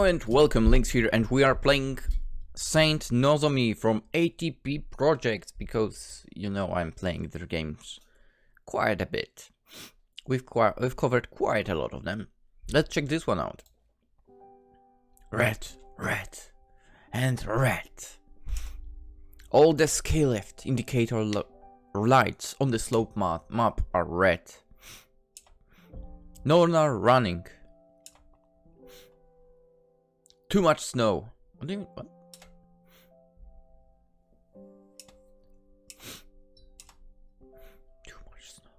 Hello and welcome, Lynx here, and we are playing Saint Nozomi from ATP Project, because, you know, I'm playing their games quite a bit. We've covered quite a lot of them. Let's check this one out. Red, and red. All the scale left indicator lights on the slope map are red. No one are running. Too much snow. What do you mean? What? Too much snow.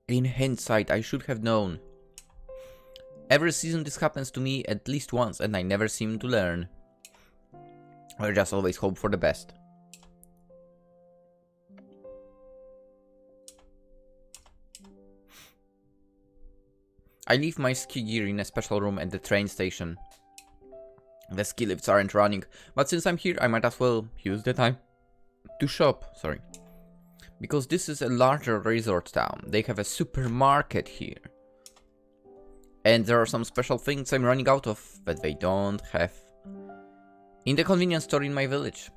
In hindsight, I should have known. Every season this happens to me at least once, and I never seem to learn. I just always hope for the best. I leave my ski gear in a special room at the train station. The ski lifts aren't running, but since I'm here, I might as well use the time to shop, because this is a larger resort town. They have a supermarket here. And there are some special things I'm running out of that they don't have in the convenience store in my village.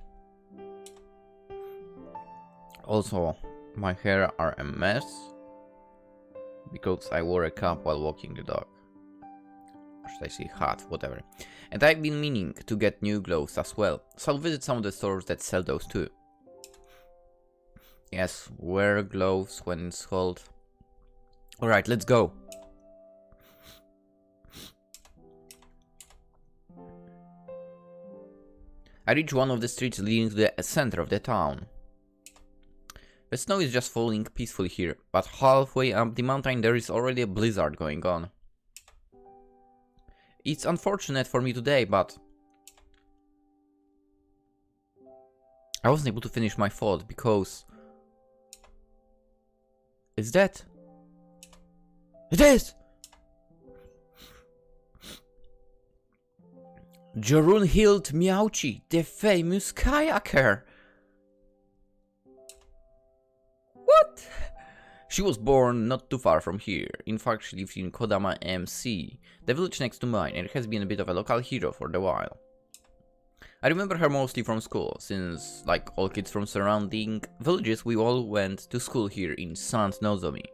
Also, my hair are a mess, because I wore a cap while walking the dog. Or should I say hat, whatever. And I've been meaning to get new gloves as well, so I'll visit some of the stores that sell those too. Yes, wear gloves when it's cold. Alright, let's go. I reach one of the streets leading to the center of the town. The snow is just falling peacefully here, but halfway up the mountain there is already a blizzard going on. It's unfortunate for me today, but I wasn't able to finish my thought because... Is that? It is! Jorunhild Miauchi, the famous kayaker! What? She was born not too far from here. In fact, she lived in Kodama MC, the village next to mine, and has been a bit of a local hero for a while. I remember her mostly from school, since, like all kids from surrounding villages, we all went to school here in Saint Nozomi,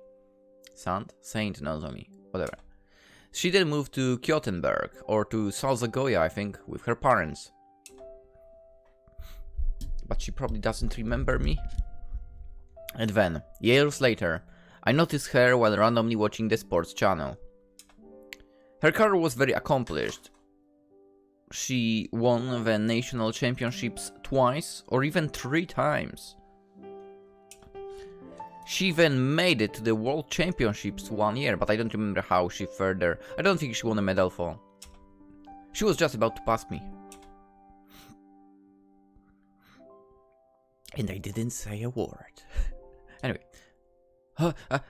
whatever. She then moved to Kyotenberg, or to Salzagoya, I think, with her parents. But she probably doesn't remember me. And then, years later, I noticed her while randomly watching the sports channel. Her career was very accomplished. She won the national championships twice, or even 3 times. She even made it to the world championships 1 year, but I don't remember how she further. I don't think she won a medal for. She was just about to pass me. And I didn't say a word. Anyway.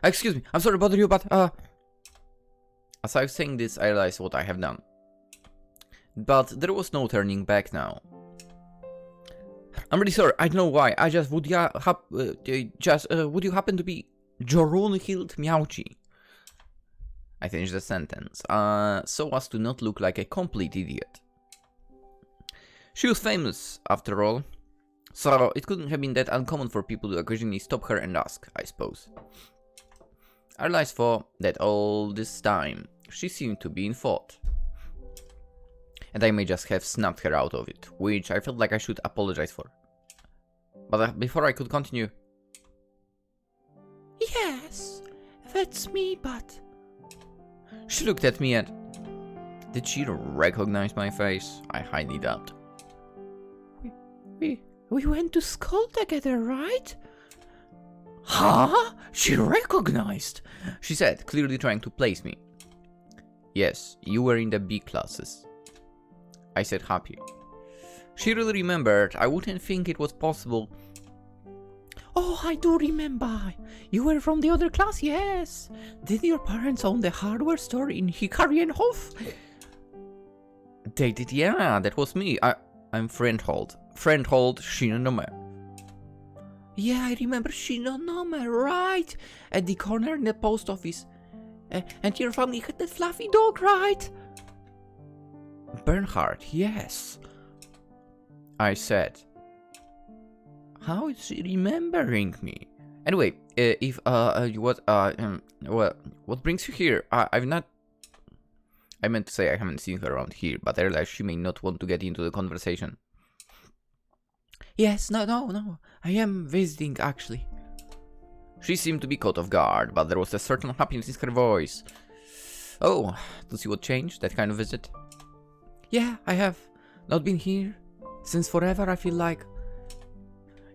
Excuse me, I'm sorry to bother you, but as I was saying this, I realized what I have done. But there was no turning back now. I'm really sorry, I don't know why. I just would you happen to be Jorunhild Miauchi? I finished the sentence, so as to not look like a complete idiot. She was famous, after all, so it couldn't have been that uncommon for people to occasionally stop her and ask, I suppose. I realized for that all this time, she seemed to be in thought. And I may just have snapped her out of it, which I felt like I should apologize for. But before I could continue... Yes, that's me, but... She looked at me and... Did she recognize my face? I highly doubt. We went to school together, right? Huh? She recognized? She said, clearly trying to place me. Yes, you were in the B classes. I said happy. She really remembered. I wouldn't think it was possible. Oh, I do remember. You were from the other class, yes. Did your parents own the hardware store in Hikarienhof? They did, yeah, that was me. I'm Friendhold. Friendhold Shinonome. Yeah, I remember Shinonome, right? At the corner in the post office. And your family had that fluffy dog, right? Bernhard, yes. I said. How is she remembering me? Anyway, what brings you here? I've not... I meant to say I haven't seen her around here, but I realized she may not want to get into the conversation. Yes, no. I am visiting, actually. She seemed to be caught off guard, but there was a certain happiness in her voice. Oh, to see what changed, that kind of visit? Yeah, I have. Not been here since forever, I feel like.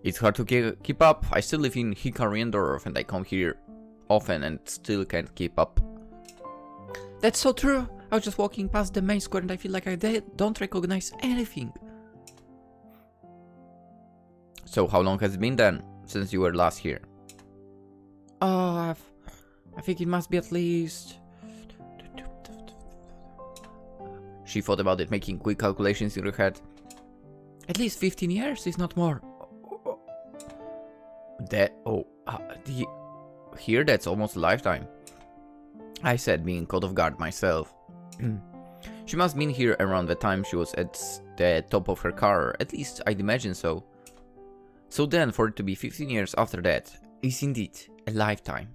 It's hard to keep up. I still live in Hikariendorf and I come here often and still can't keep up. That's so true. I was just walking past the main square and I feel like I don't recognize anything. So how long has it been then, since you were last here? Oh, I think it must be at least... She thought about it, making quick calculations in her head. At least 15 years, if not more. Here that's almost a lifetime. I said, being caught off guard myself. She must have been here around the time she was at the top of her car, at least I'd imagine so. So then, for it to be 15 years after that, is indeed a lifetime.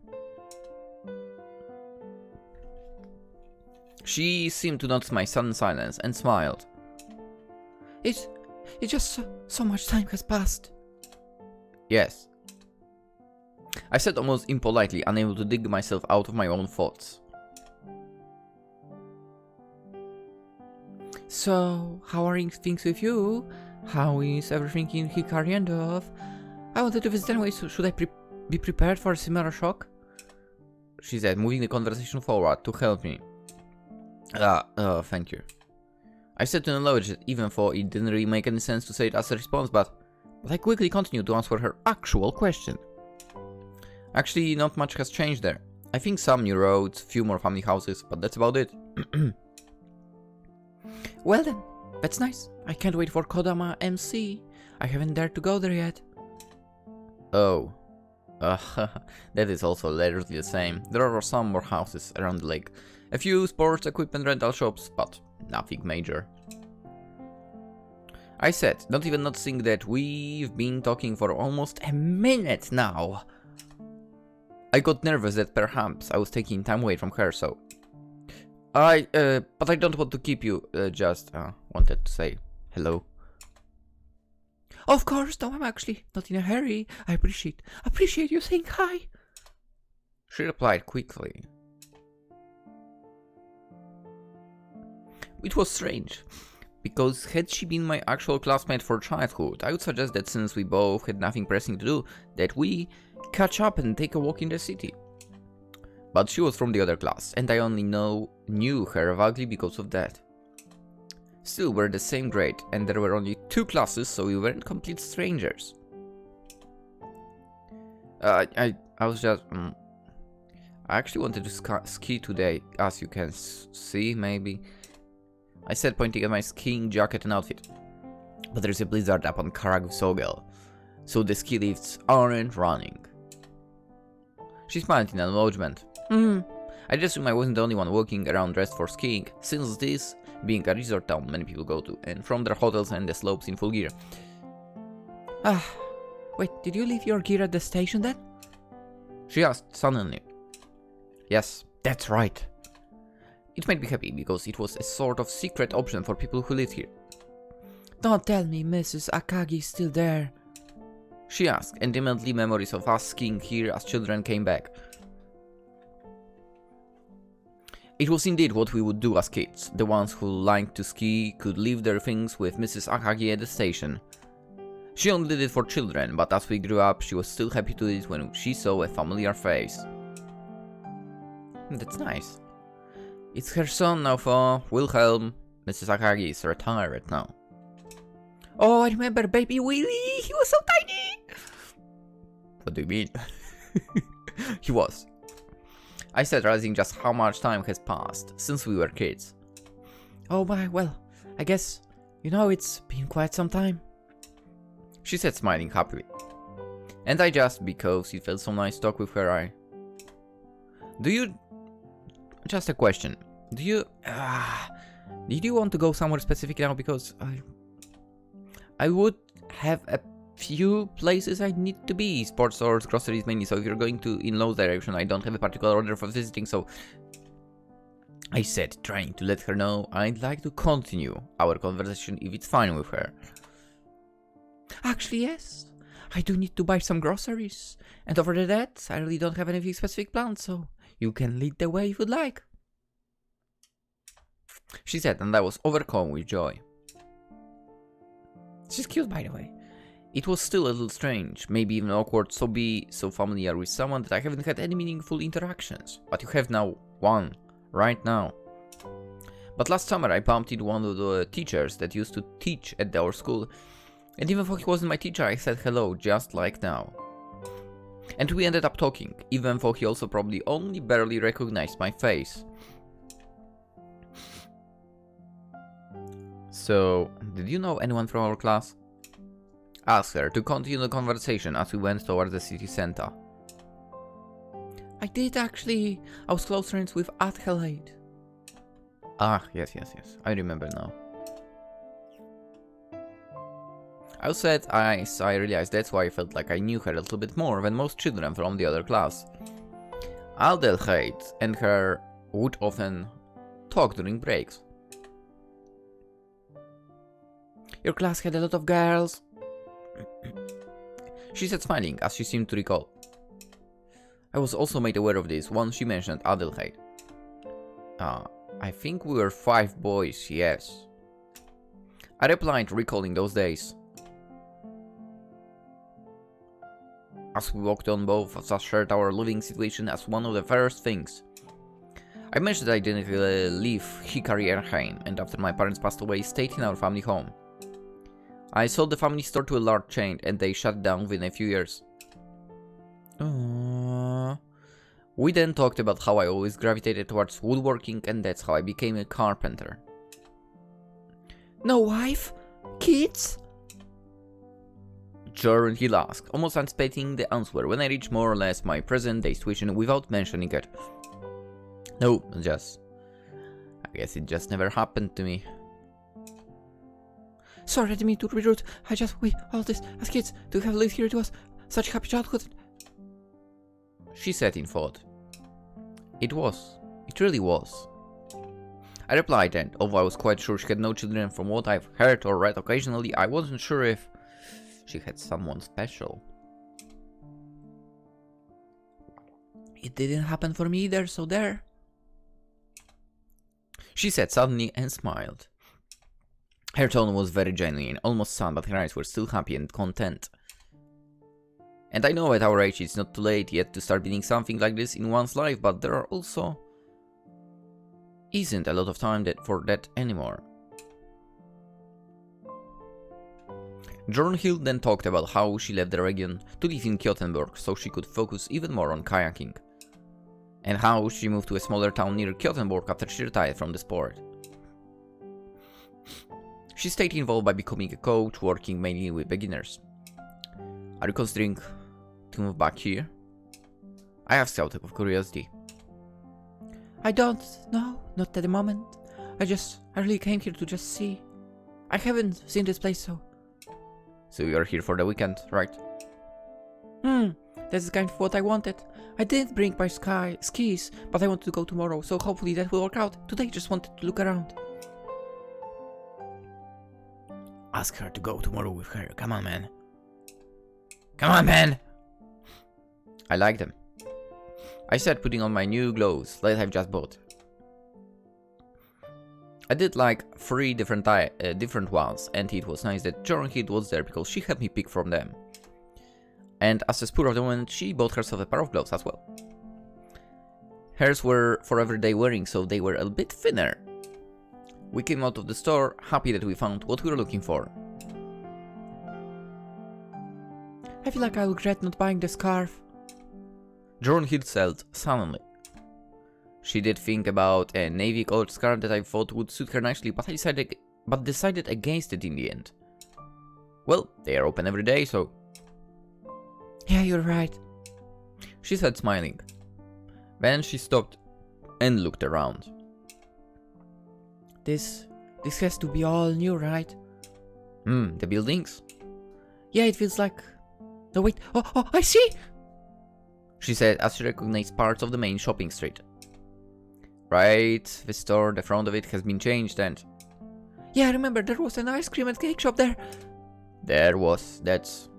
She seemed to notice my sudden silence and smiled. It's just so much time has passed. Yes. I said almost impolitely, unable to dig myself out of my own thoughts. So, how are things with you? How is everything in Hikariendorf? I wanted to visit anyway, so should I be prepared for a similar shock? She said, moving the conversation forward to help me. Thank you. I said to acknowledge it, even though it didn't really make any sense to say it as a response, but I quickly continued to answer her actual question. Actually, not much has changed there. I think some new roads, few more family houses, but that's about it. Well then, that's nice. I can't wait for Kodama MC. I haven't dared to go there yet. Oh. That is also literally the same. There are some more houses around the lake. A few sports equipment rental shops, but nothing major. I said, not even noticing that we've been talking for almost a minute now. I got nervous that perhaps I was taking time away from her, so... but I don't want to keep you, just wanted to say hello. Of course, no, I'm actually not in a hurry. I appreciate you saying hi. She replied quickly. It was strange, because had she been my actual classmate for childhood, I would suggest that since we both had nothing pressing to do, that we catch up and take a walk in the city. But she was from the other class, and I only knew her vaguely because of that. Still, we're the same grade, and there were only 2 classes, so we weren't complete strangers. I was just... I actually wanted to ski today, as you can see, maybe. I said, pointing at my skiing jacket and outfit. But there's a blizzard up on Karagusogel, so the ski lifts aren't running. She smiled in acknowledgement. I just assumed I wasn't the only one walking around dressed for skiing, since this being a resort town many people go to, and from their hotels and the slopes in full gear. Wait, did you leave your gear at the station then? She asked suddenly. Yes, that's right. It made me happy, because it was a sort of secret option for people who lived here. Don't tell me Mrs. Akagi is still there. She asked, and immediately memories of us skiing here as children came back. It was indeed what we would do as kids. The ones who liked to ski could leave their things with Mrs. Akagi at the station. She only did it for children, but as we grew up, she was still happy to do it when she saw a familiar face. That's nice. It's her son now, for Wilhelm. Mrs. Akagi is retired now. Oh, I remember baby Willie. He was so tiny. What do you mean? He was. I said, realizing just how much time has passed since we were kids. Oh my, well, I guess, it's been quite some time. She said, smiling happily. And I just, because it felt so nice to talk with her, Do Just a question. Did you want to go somewhere specific now? Because I would have a few places I need to be. Sports stores, groceries mainly. So if you're going to in-laws direction, I don't have a particular order for visiting, so I said, trying to let her know I'd like to continue our conversation if it's fine with her. Actually, yes. I do need to buy some groceries. And over that, I really don't have anything specific planned, so you can lead the way if you'd like. She said, and I was overcome with joy. She's cute, by the way. It was still a little strange, maybe even awkward, to be so familiar with someone that I haven't had any meaningful interactions. But you have now one, right now. But last summer I bumped into one of the teachers that used to teach at our school, and even though he wasn't my teacher, I said hello, just like now. And we ended up talking, even though he also probably only barely recognized my face. So, did you know anyone from our class? Asked her to continue the conversation as we went towards the city center. I did actually. I was close friends with Adelaide. Ah, yes. I remember now. I said I realized that's why I felt like I knew her a little bit more than most children from the other class. Adelaide and her would often talk during breaks. Your class had a lot of girls, she said, smiling as she seemed to recall. I was also made aware of this once she mentioned Adelaide. I think we were 5 boys, yes. I replied, recalling those days. As we walked on, both of us shared our living situation as one of the first things. I mentioned I didn't leave Hikari Erheim, and after my parents passed away, stayed in our family home. I sold the family store to a large chain, and they shut down within a few years. We then talked about how I always gravitated towards woodworking, and that's how I became a carpenter. No wife? Kids? Jordan, he asked, almost anticipating the answer when I reached more or less my present-day situation without mentioning it. No, I guess it just never happened to me. Sorry, I didn't mean to be rude. We all this as kids to have lived here to us such happy childhood. She said in thought. It really was. I replied, and although I was quite sure she had no children, from what I've heard or read occasionally, I wasn't sure if she had someone special. It didn't happen for me either, so there. She said suddenly and smiled. Her tone was very genuine, almost sad, but her eyes were still happy and content. And I know at our age it's not too late yet to start being something like this in one's life, but there are also isn't a lot of time for that anymore. Jornhill then talked about how she left the region to live in Gothenburg so she could focus even more on kayaking, and how she moved to a smaller town near Gothenburg after she retired from the sport. She stayed involved by becoming a coach, working mainly with beginners. Are you considering to move back here? I asked out of curiosity. I don't know, not at the moment. I really came here to just see. I haven't seen this place, so... So you're here for the weekend, right? That's kind of what I wanted. I didn't bring my skis, but I wanted to go tomorrow, so hopefully that will work out. Today just wanted to look around. Ask her to go tomorrow with her. Come on, man. Come on, man! I like them. I said, putting on my new gloves that I've just bought. I did like 3 different ones, and it was nice that Jornhill was there because she helped me pick from them. And as a spur of the moment, she bought herself a pair of gloves as well. Hers were for everyday wearing, so they were a bit thinner. We came out of the store, happy that we found what we were looking for. I feel like I regret not buying the scarf. Jornhill said suddenly. She did think about a navy-colored scarf that I thought would suit her nicely, but decided against it in the end. Well, they are open every day, so... Yeah, you're right, she said, smiling. Then she stopped and looked around. This has to be all new, right? The buildings? Yeah, it feels like... No, wait. Oh, I see! She said as she recognized parts of the main shopping street. Right, the store, the front of it has been changed and... Yeah, I remember there was an ice cream and cake shop there. That's...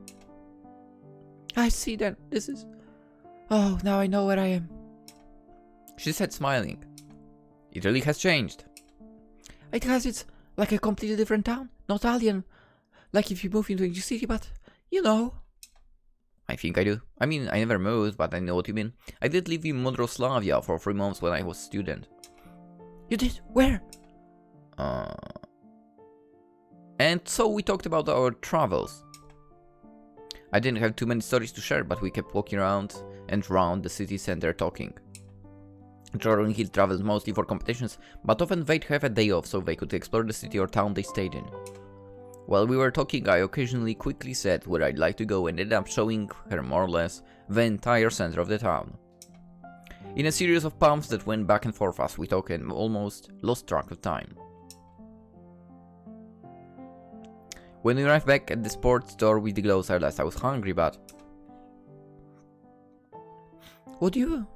I see then, this is... Oh, now I know where I am. She said, smiling. It really has changed. It has, it's like a completely different town, not alien. Like if you move into a new city, but, you know. I think I do. I mean, I never moved, but I know what you mean. I did live in Modroslavia for 3 months when I was a student. You did? Where? And so we talked about our travels. I didn't have too many stories to share, but we kept walking around and around the city center talking. Jordan Hill traveled mostly for competitions, but often they'd have a day off so they could explore the city or town they stayed in. While we were talking, I occasionally quickly said where I'd like to go and ended up showing her more or less the entire center of the town. In a series of pumps that went back and forth as we talked and almost lost track of time. When we arrived back at the sports store with the gloves, I realized I was hungry, but... Would you...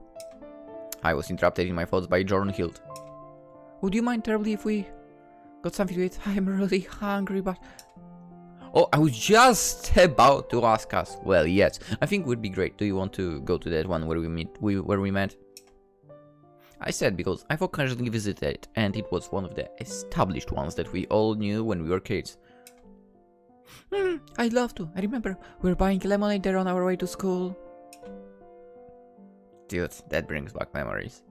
I was interrupted in my thoughts by Jordan Hill. Would you mind terribly if we got something to eat? I'm really hungry, but... Oh, I was just about to ask us. Well, yes, I think it would be great. Do you want to go to that one where we met? I said because I've occasionally visited it, and it was one of the established ones that we all knew when we were kids. I'd love to. I remember we were buying lemonade there on our way to school. Dude, that brings back memories.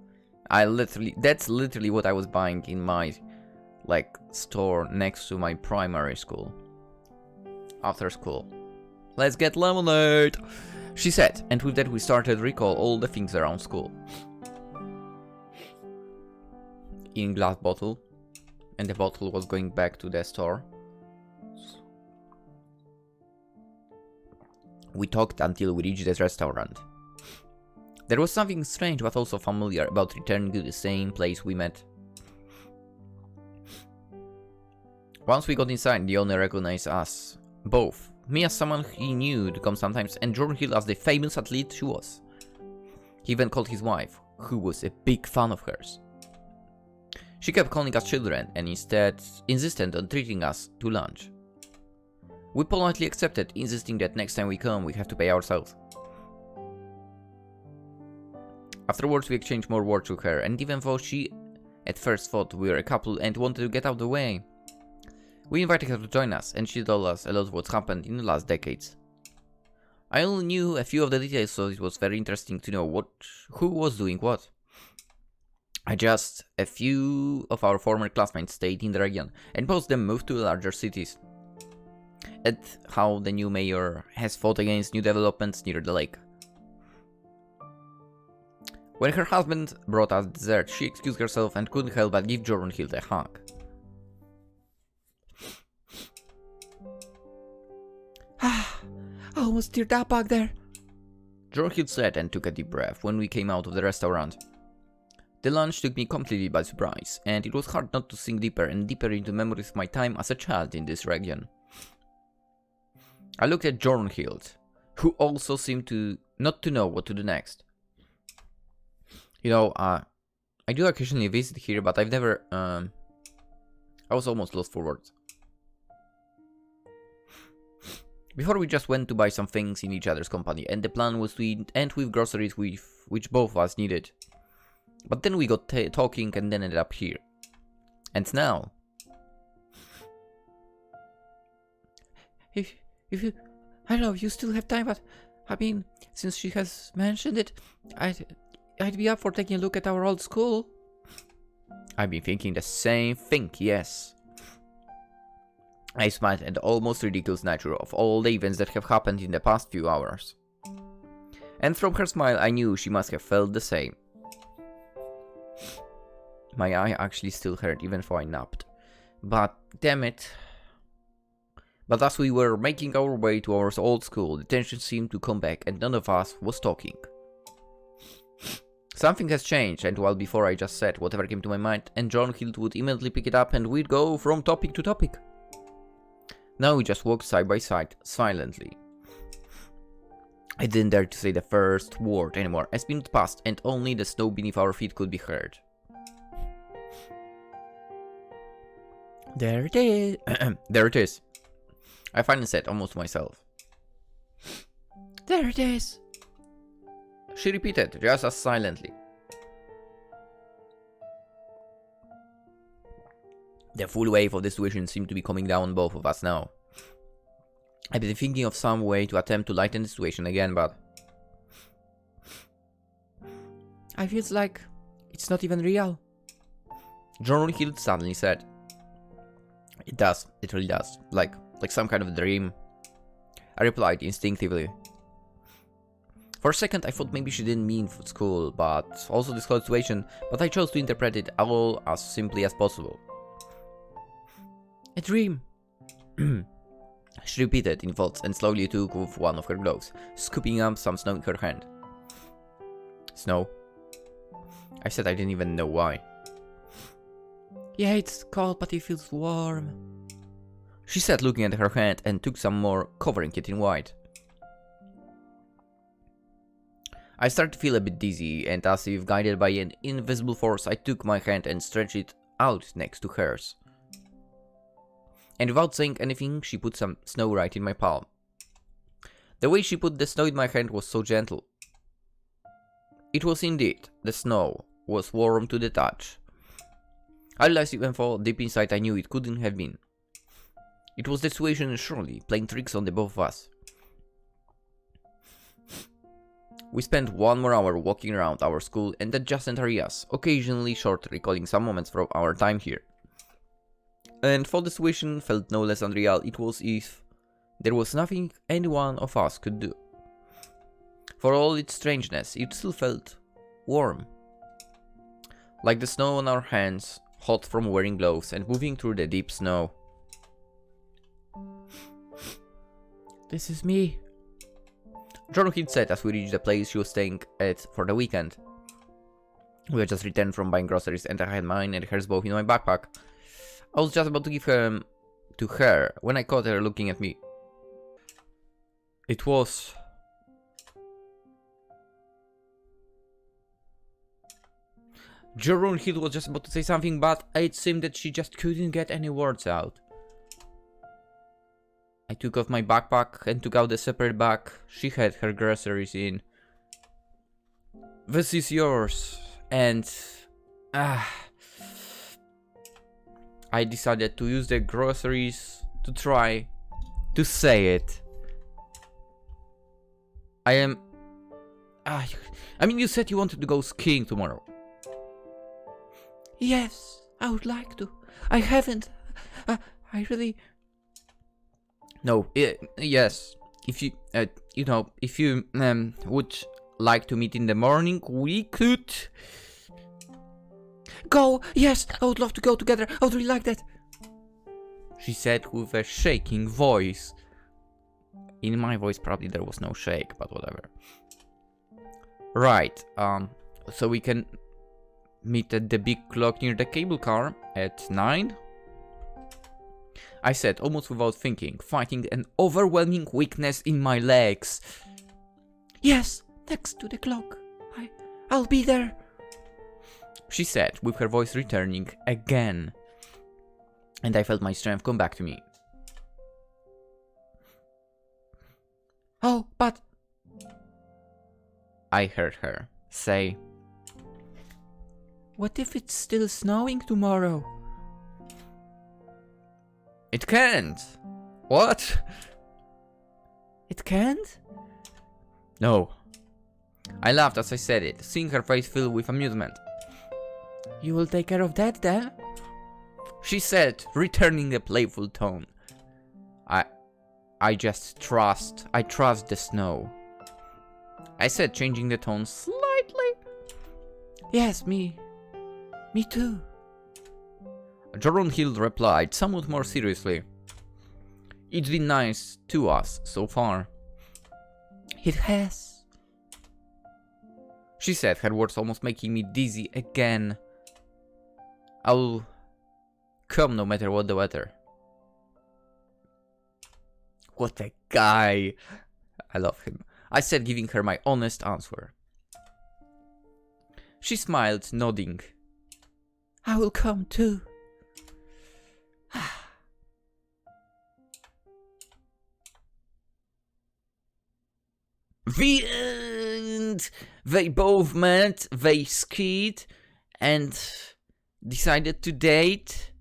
That's literally what I was buying in my, store next to my primary school. After school. Let's get lemonade, she said, and with that we started to recall all the things around school. In glass bottle, and the bottle was going back to the store. We talked until we reached the restaurant. There was something strange but also familiar about returning to the same place we met. Once we got inside, the owner recognized us both. Me as someone he knew to come sometimes, and Jordan Hill as the famous athlete she was. He even called his wife, who was a big fan of hers. She kept calling us children and instead insisted on treating us to lunch. We politely accepted, insisting that next time we come, we have to pay ourselves. Afterwards, we exchanged more words with her, and even though she at first thought we were a couple and wanted to get out of the way, we invited her to join us, and she told us a lot of what's happened in the last decades. I only knew a few of the details, so it was very interesting to know who was doing what. A few of our former classmates stayed in the region, and most of them moved to larger cities. And how the new mayor has fought against new developments near the lake. When her husband brought us dessert, she excused herself and couldn't help but give Jordan Hill a hug. I almost teared up back there. Jordan Hill said and took a deep breath when we came out of the restaurant. The lunch took me completely by surprise, and it was hard not to sink deeper and deeper into memories of my time as a child in this region. I looked at Jordan Hill, who also seemed to not to know what to do next. You know, I do occasionally visit here, but I've never, I was almost lost for words. Before we just went to buy some things in each other's company, and the plan was to end with groceries which both of us needed. But then we got talking and then ended up here. And now... If you, I don't know, if you still have time, but, I mean, since she has mentioned it, I'd be up for taking a look at our old school. I've been thinking the same thing, yes. I smiled at the almost ridiculous nature of all the events that have happened in the past few hours. And from her smile I knew she must have felt the same. My eye actually still hurt even though I napped. But damn it. But as we were making our way to our old school, the tension seemed to come back and none of us was talking. Something has changed, and well before I just said whatever came to my mind, and John Hill would immediately pick it up and we'd go from topic to topic. Now we just walked side by side, silently. I didn't dare to say the first word anymore, as minutes passed and only the snow beneath our feet could be heard. There it is. There it is. I finally said, almost to myself. There it is. She repeated, just as silently. The full wave of the situation seemed to be coming down on both of us now. I've been thinking of some way to attempt to lighten the situation again, but... I feels like it's not even real. John Hill suddenly said. It does, it really does. Like some kind of dream. I replied instinctively. For a second I thought maybe she didn't mean for school, but also this whole situation, but I chose to interpret it all as simply as possible. A dream. She repeated in thoughts and slowly took off one of her gloves, scooping up some snow in her hand. Snow? I said I didn't even know why. Yeah, it's cold, but it feels warm. She said, looking at her hand, and took some more, covering it in white. I started to feel a bit dizzy, and as if guided by an invisible force, I took my hand and stretched it out next to hers. And without saying anything, she put some snow right in my palm. The way she put the snow in my hand was so gentle. It was indeed, the snow was warm to the touch. I realized even though deep inside I knew it couldn't have been. It was the situation surely, playing tricks on the both of us. We spent 1 more hour walking around our school and adjacent areas, occasionally short recalling some moments from our time here. And though the situation felt no less unreal, it was if there was nothing any one of us could do. For all its strangeness, it still felt warm. Like the snow on our hands, hot from wearing gloves and moving through the deep snow. This is me. John Hill said as we reached the place she was staying at for the weekend. We had just returned from buying groceries and I had mine and hers both in my backpack. I was just about to give them to her when I caught her looking at me. It was... Jerome Hill was just about to say something, but it seemed that she just couldn't get any words out. I took off my backpack and took out a separate bag she had her groceries in. This is yours, and... I decided to use the groceries to try to say it. I mean, you said you wanted to go skiing tomorrow. Yes, I would like to. I haven't. I really... No, yes. If you, if you would like to meet in the morning, we could... Go! Yes, I would love to go together. I would really like that. She said with a shaking voice. In my voice probably there was no shake, but whatever. Right, so we can meet at the big clock near the cable car at 9? I said, almost without thinking, fighting an overwhelming weakness in my legs. Yes, next to the clock. I'll be there. She said, with her voice returning again. And I felt my strength come back to me. Oh, but... I heard her say... What if it's still snowing tomorrow? It can't! What? It can't? No. I laughed as I said it, seeing her face fill with amusement. You will take care of that then? She said, returning a playful tone. I trust the snow. I said, changing the tone slightly. Yes, me too. Jordan Hill replied, somewhat more seriously. It's been nice to us so far. It has. she said, her words almost making me dizzy again. I'll come no matter what the weather. What a guy. I love him. I said, giving her my honest answer. She smiled, nodding. I will come too. The end! They both met, they skied, and decided to date.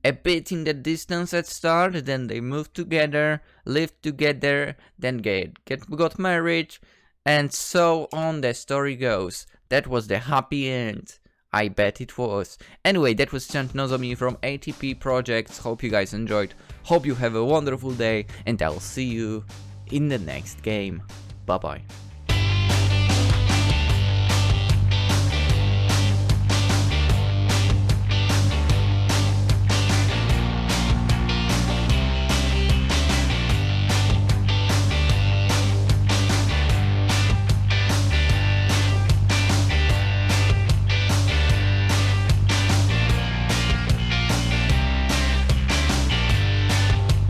A bit in the distance at start, then they moved together, lived together, then got married, and so on the story goes. That was the happy end. I bet it was. Anyway, that was Nozomi from ATP Projects. Hope you guys enjoyed. Hope you have a wonderful day, and I'll see you in the next game. Bye bye.